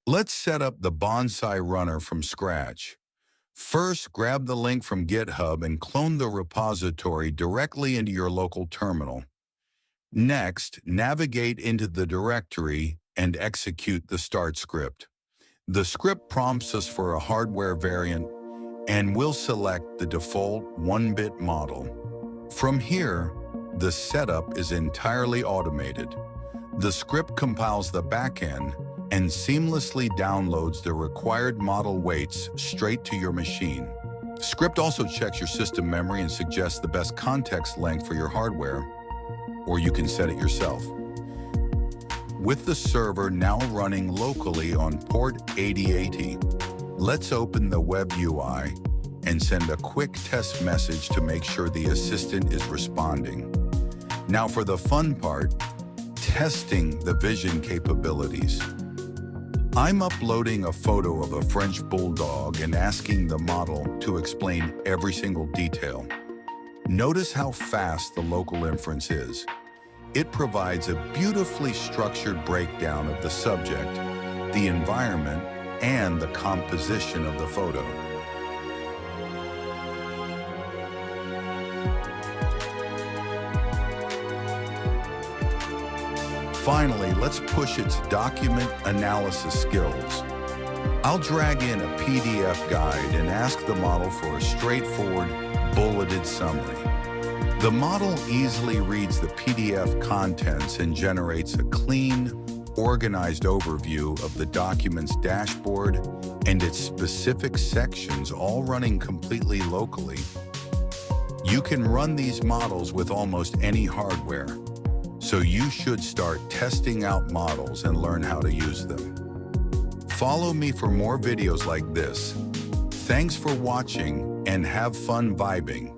Let's set up the Bonsai-Runner from scratch. First, grab the link from GitHub and clone the repository directly into your local terminal. Next, navigate into the directory and execute the start script. The script prompts us for a hardware variant, and we'll select the default 1-bit model. From here, the setup is entirely automated. The script compiles the backend and seamlessly downloads the required model weights straight to your machine. Script also checks your system memory and suggests the best context length for your hardware, or you can set it yourself. With the server now running locally on port 8080, let's open the web UI and send a quick test message to make sure the assistant is responding. Now for the fun part, testing the vision capabilities. I'm uploading a photo of a French bulldog and asking the model to explain every single detail. Notice how fast the local inference is. It provides a beautifully structured breakdown of the subject, the environment, and the composition of the photo. Finally, let's push its document analysis skills. I'll drag in a PDF guide and ask the model for a straightforward, bulleted summary. The model easily reads the PDF contents and generates a clean, organized overview of the document's dashboard and its specific sections, all running completely locally. You can run these models with almost any hardware, so you should start testing out models and learn how to use them. Follow me for more videos like this. Thanks for watching and have fun vibing.